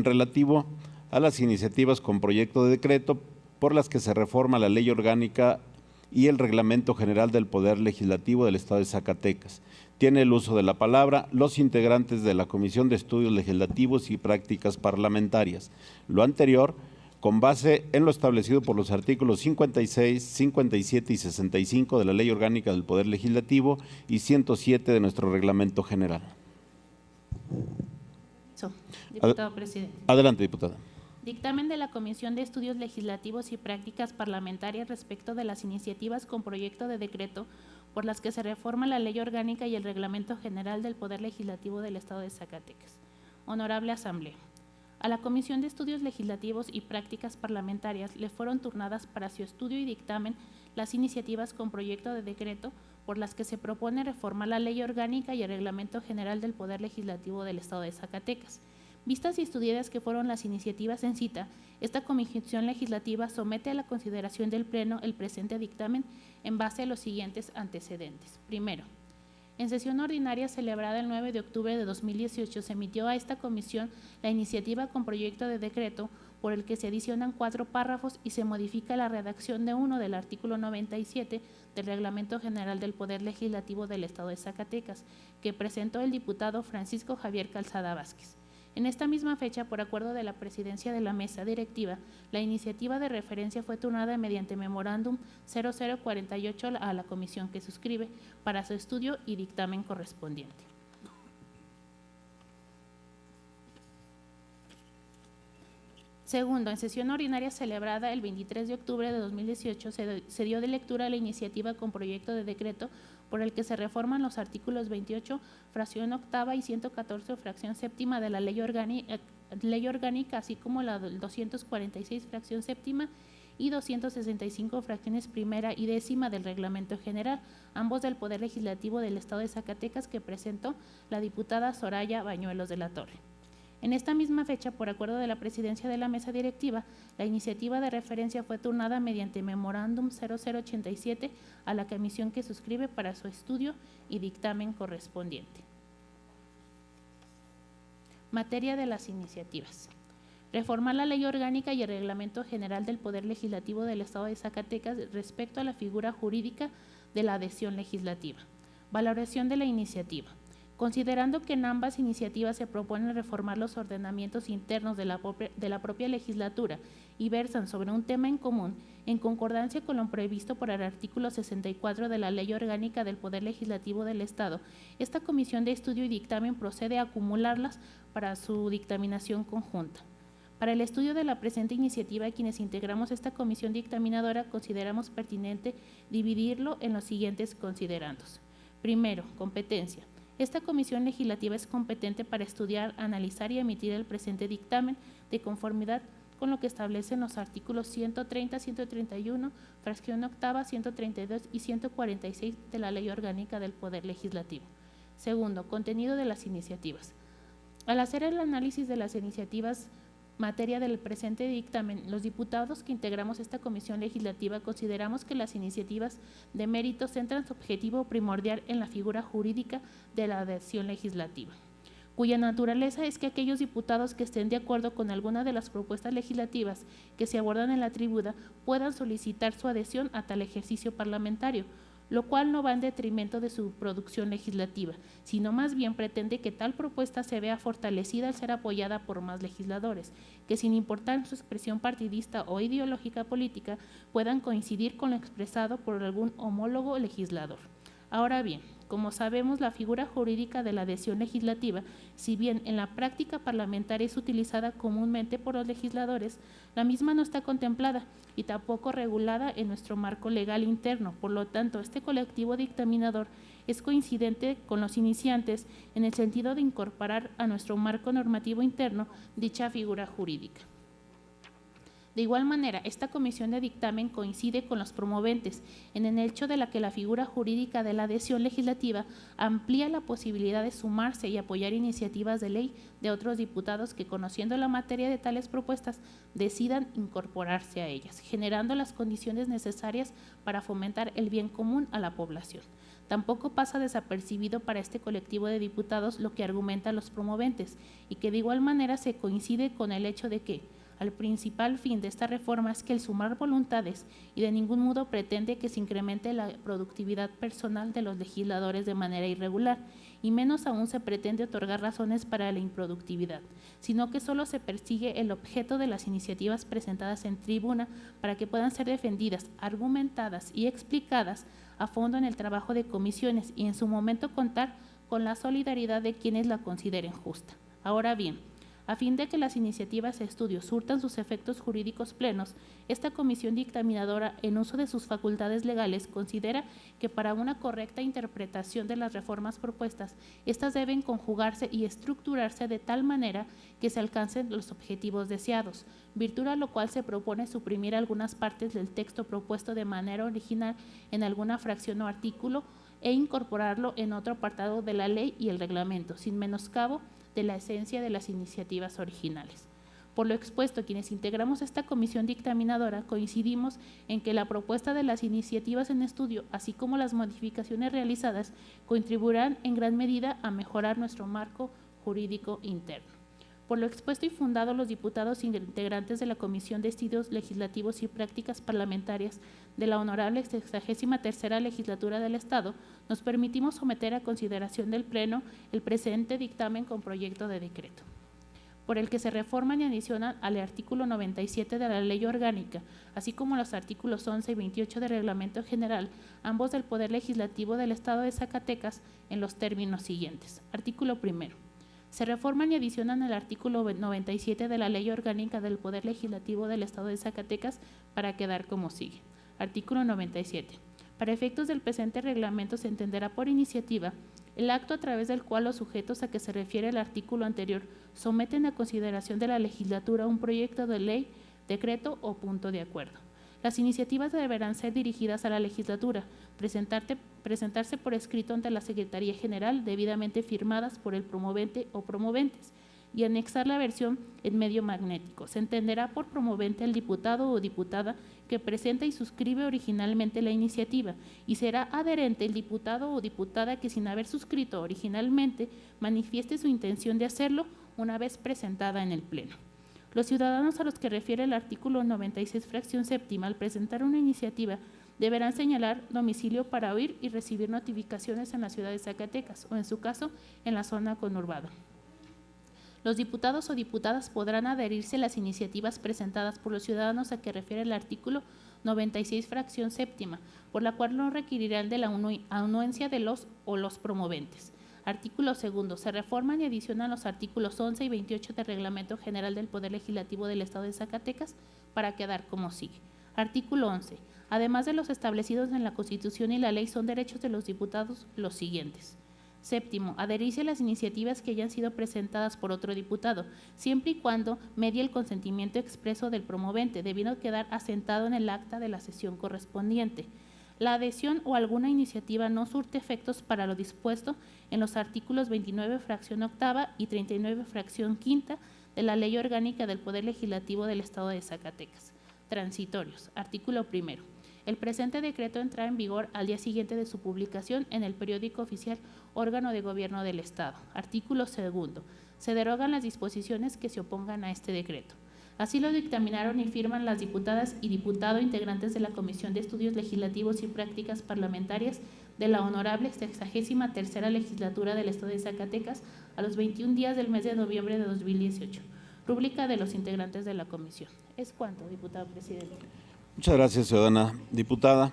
relativo a las iniciativas con proyecto de decreto por las que se reforma la Ley Orgánica y el Reglamento General del Poder Legislativo del Estado de Zacatecas. Tiene el uso de la palabra los integrantes de la Comisión de Estudios Legislativos y Prácticas Parlamentarias. Lo anterior, con base en lo establecido por los artículos 56, 57 y 65 de la Ley Orgánica del Poder Legislativo y 107 de nuestro Reglamento General. Diputado presidente. Adelante, diputada. Dictamen de la Comisión de Estudios Legislativos y Prácticas Parlamentarias respecto de las iniciativas con proyecto de decreto por las que se reforma la Ley Orgánica y el Reglamento General del Poder Legislativo del Estado de Zacatecas. Honorable Asamblea. A la Comisión de Estudios Legislativos y Prácticas Parlamentarias le fueron turnadas para su estudio y dictamen las iniciativas con proyecto de decreto por las que se propone reformar la Ley Orgánica y el Reglamento General del Poder Legislativo del Estado de Zacatecas. Vistas y estudiadas que fueron las iniciativas en cita, esta Comisión Legislativa somete a la consideración del Pleno el presente dictamen en base a los siguientes antecedentes. Primero, en sesión ordinaria celebrada el 9 de octubre de 2018 se emitió a esta comisión la iniciativa con proyecto de decreto por el que se adicionan 4 párrafos y se modifica la redacción de 1 del artículo 97 del Reglamento General del Poder Legislativo del Estado de Zacatecas, que presentó el diputado Francisco Javier Calzada Vázquez. En esta misma fecha, por acuerdo de la presidencia de la mesa directiva, la iniciativa de referencia fue turnada mediante memorándum 0048 a la comisión que suscribe para su estudio y dictamen correspondiente. Segundo, en sesión ordinaria celebrada el 23 de octubre de 2018 se dio de lectura la iniciativa con proyecto de decreto por el que se reforman los artículos 28, fracción octava y 114, fracción séptima de la ley orgánica, así como la 246, fracción séptima y 265, fracciones primera y décima del Reglamento General, ambos del Poder Legislativo del Estado de Zacatecas, que presentó la diputada Soraya Bañuelos de la Torre. En esta misma fecha, por acuerdo de la presidencia de la mesa directiva, la iniciativa de referencia fue turnada mediante memorándum 0087 a la comisión que suscribe para su estudio y dictamen correspondiente. Materia de las iniciativas. Reformar la Ley Orgánica y el Reglamento General del Poder Legislativo del Estado de Zacatecas respecto a la figura jurídica de la adhesión legislativa. Valoración de la iniciativa. Considerando que en ambas iniciativas se propone reformar los ordenamientos internos de la propia legislatura y versan sobre un tema en común, en concordancia con lo previsto por el artículo 64 de la Ley Orgánica del Poder Legislativo del Estado, esta Comisión de Estudio y Dictamen procede a acumularlas para su dictaminación conjunta. Para el estudio de la presente iniciativa, quienes integramos esta comisión dictaminadora consideramos pertinente dividirlo en los siguientes considerandos. Primero, competencia. Esta comisión legislativa es competente para estudiar, analizar y emitir el presente dictamen de conformidad con lo que establecen los artículos 130, 131, fracción octava, 132 y 146 de la Ley Orgánica del Poder Legislativo. Segundo, contenido de las iniciativas. Al hacer el análisis de las iniciativas materia del presente dictamen, los diputados que integramos esta comisión legislativa consideramos que las iniciativas de mérito centran su objetivo primordial en la figura jurídica de la adhesión legislativa, cuya naturaleza es que aquellos diputados que estén de acuerdo con alguna de las propuestas legislativas que se abordan en la tribuna puedan solicitar su adhesión a tal ejercicio parlamentario, lo cual no va en detrimento de su producción legislativa, sino más bien pretende que tal propuesta se vea fortalecida al ser apoyada por más legisladores, que sin importar su expresión partidista o ideológica política, puedan coincidir con lo expresado por algún homólogo legislador. Ahora bien, como sabemos, la figura jurídica de la adhesión legislativa, si bien en la práctica parlamentaria es utilizada comúnmente por los legisladores, la misma no está contemplada y tampoco regulada en nuestro marco legal interno. Por lo tanto, este colectivo dictaminador es coincidente con los iniciantes en el sentido de incorporar a nuestro marco normativo interno dicha figura jurídica. De igual manera, esta comisión de dictamen coincide con los promoventes en el hecho de que la figura jurídica de la adhesión legislativa amplía la posibilidad de sumarse y apoyar iniciativas de ley de otros diputados que, conociendo la materia de tales propuestas, decidan incorporarse a ellas, generando las condiciones necesarias para fomentar el bien común a la población. Tampoco pasa desapercibido para este colectivo de diputados lo que argumentan los promoventes y que de igual manera se coincide con el hecho de que el principal fin de esta reforma es que el sumar voluntades y de ningún modo pretende que se incremente la productividad personal de los legisladores de manera irregular, y menos aún se pretende otorgar razones para la improductividad, sino que solo se persigue el objeto de las iniciativas presentadas en tribuna para que puedan ser defendidas, argumentadas y explicadas a fondo en el trabajo de comisiones y en su momento contar con la solidaridad de quienes la consideren justa. Ahora bien, a fin de que las iniciativas de estudio surtan sus efectos jurídicos plenos, esta comisión dictaminadora, en uso de sus facultades legales, considera que para una correcta interpretación de las reformas propuestas, éstas deben conjugarse y estructurarse de tal manera que se alcancen los objetivos deseados, virtud a lo cual se propone suprimir algunas partes del texto propuesto de manera original en alguna fracción o artículo e incorporarlo en otro apartado de la ley y el reglamento, sin menoscabo de la esencia de las iniciativas originales. Por lo expuesto, quienes integramos esta comisión dictaminadora coincidimos en que la propuesta de las iniciativas en estudio, así como las modificaciones realizadas, contribuirán en gran medida a mejorar nuestro marco jurídico interno. Por lo expuesto y fundado, los diputados integrantes de la Comisión de Estudios Legislativos y Prácticas Parlamentarias de la Honorable 63ª Legislatura del Estado, nos permitimos someter a consideración del Pleno el presente dictamen con proyecto de decreto, por el que se reforman y adicionan al artículo 97 de la Ley Orgánica, así como los artículos 11 y 28 del Reglamento General, ambos del Poder Legislativo del Estado de Zacatecas, en los términos siguientes. Artículo primero. Se reforman y adicionan el artículo 97 de la Ley Orgánica del Poder Legislativo del Estado de Zacatecas para quedar como sigue. Artículo 97. Para efectos del presente reglamento se entenderá por iniciativa el acto a través del cual los sujetos a que se refiere el artículo anterior someten a consideración de la legislatura un proyecto de ley, decreto o punto de acuerdo. Las iniciativas deberán ser dirigidas a la legislatura, presentarse por escrito ante la Secretaría General, debidamente firmadas por el promovente o promoventes, y anexar la versión en medio magnético. Se entenderá por promovente el diputado o diputada que presenta y suscribe originalmente la iniciativa, y será adherente el diputado o diputada que, sin haber suscrito originalmente, manifieste su intención de hacerlo una vez presentada en el Pleno. Los ciudadanos a los que refiere el artículo 96, fracción séptima, al presentar una iniciativa, deberán señalar domicilio para oír y recibir notificaciones en la ciudad de Zacatecas o, en su caso, en la zona conurbada. Los diputados o diputadas podrán adherirse a las iniciativas presentadas por los ciudadanos a que refiere el artículo 96, fracción séptima, por la cual no requerirán de la anuencia de los o los promoventes. Artículo segundo. Se reforman y adicionan los artículos 11 y 28 del Reglamento General del Poder Legislativo del Estado de Zacatecas para quedar como sigue. Artículo 11. Además de los establecidos en la Constitución y la ley, son derechos de los diputados los siguientes. Séptimo, adherirse a las iniciativas que hayan sido presentadas por otro diputado, siempre y cuando medie el consentimiento expreso del promovente, debiendo quedar asentado en el acta de la sesión correspondiente. La adhesión o alguna iniciativa no surte efectos para lo dispuesto en los artículos 29, fracción octava y 39, fracción quinta de la Ley Orgánica del Poder Legislativo del Estado de Zacatecas. Transitorios. Artículo primero. El presente decreto entrará en vigor al día siguiente de su publicación en el periódico oficial órgano de gobierno del Estado. Artículo segundo. Se derogan las disposiciones que se opongan a este decreto. Así lo dictaminaron y firman las diputadas y diputado integrantes de la Comisión de Estudios Legislativos y Prácticas Parlamentarias de la Honorable 63ª Legislatura del Estado de Zacatecas a los 21 días del mes de noviembre de 2018. Rúbrica de los integrantes de la comisión. Es cuanto, diputado presidente. Muchas gracias, ciudadana diputada.